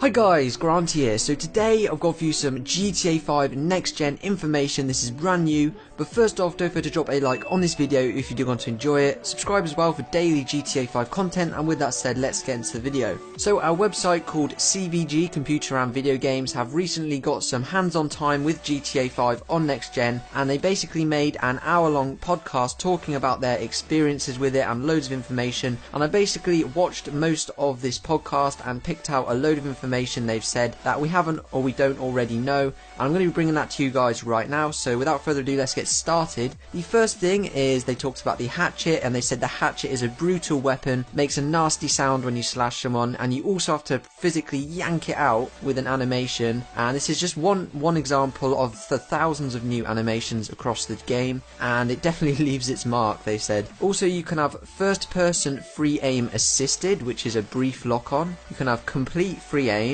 Hi guys, Grant here. So today I've got for you some GTA 5 next gen information. This is brand new, but first off, don't forget to drop a like on this video if you do want to enjoy it. Subscribe as well for daily GTA 5 content, and with that said, let's get into the video. So our website called CVG, Computer and Video Games, have recently got some hands-on time with GTA 5 on next gen, and they basically made an hour-long podcast talking about their experiences with it and loads of information. And I basically watched most of this podcast and picked out a load of information they've said that we haven't or we don't already know, and I'm going to be bringing that to you guys right now. So without further ado, let's get started. The first thing is they talked about the hatchet, and they said the hatchet is a brutal weapon, makes a nasty sound when you slash someone, and you also have to physically yank it out with an animation. And this is just one example of the thousands of new animations across the game, and it definitely leaves its mark, they said. Also, you can have first person free aim assisted, which is a brief lock on. You can have complete free aim,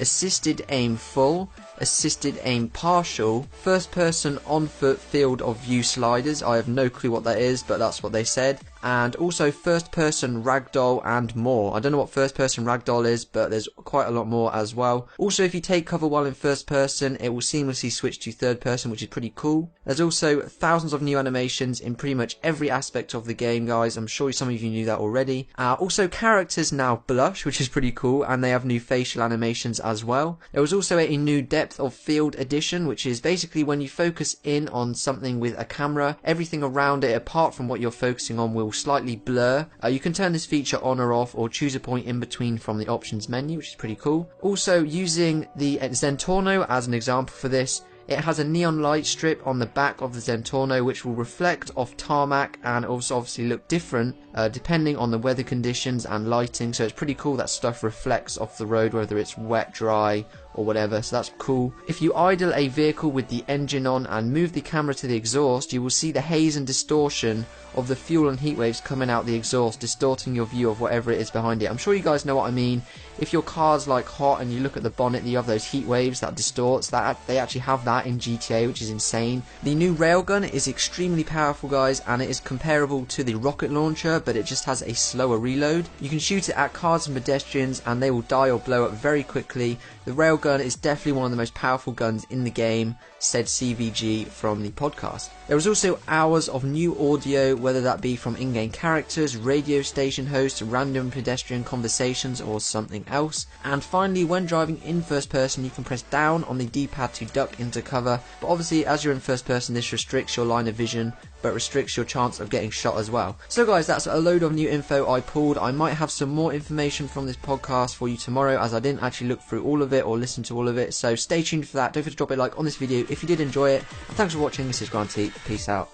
assisted aim full, assisted aim partial, first person on foot field of view sliders. I have no clue what that is, but that's what they said. And also first person ragdoll and more. I don't know what first person ragdoll is, but there's quite a lot more as well. Also, if you take cover while in first person, it will seamlessly switch to third person, which is pretty cool. There's also thousands of new animations in pretty much every aspect of the game, guys. I'm sure some of you knew that already. Also, characters now blush, which is pretty cool, and they have new facial animations as well. There was also a new depth of field addition, which is basically when you focus in on something with a camera, everything around it apart from what you're focusing on will slightly blur. You can turn this feature on or off, or choose a point in between from the options menu, which is pretty cool. Also, using the Zentorno as an example for this, it has a neon light strip on the back of the Zentorno which will reflect off tarmac and also obviously look different depending on the weather conditions and lighting. So it's pretty cool that stuff reflects off the road, whether it's wet, dry or whatever, so that's cool. If you idle a vehicle with the engine on and move the camera to the exhaust, you will see the haze and distortion of the fuel and heat waves coming out the exhaust, distorting your view of whatever it is behind it. I'm sure you guys know what I mean. If your car's like hot and you look at the bonnet, you have those heat waves that distorts. That they actually have that in GTA, which is insane. The new railgun is extremely powerful, guys, and it is comparable to the rocket launcher, but it just has a slower reload. You can shoot it at cars and pedestrians and they will die or blow up very quickly. The railgun is definitely one of the most powerful guns in the game, said CVG from the podcast. There was also hours of new audio, whether that be from in-game characters, radio station hosts, random pedestrian conversations or something else. And finally, when driving in first person, you can press down on the D-pad to duck into cover, but obviously as you're in first person, this restricts your line of vision, but restricts your chance of getting shot as well. So guys, that's a load of new info I pulled. I might have some more information from this podcast for you tomorrow, as I didn't actually look through all of it or listen to all of it, so stay tuned for that. Don't forget to drop a like on this video if you did enjoy it, and thanks for watching. This is Granty. Peace out.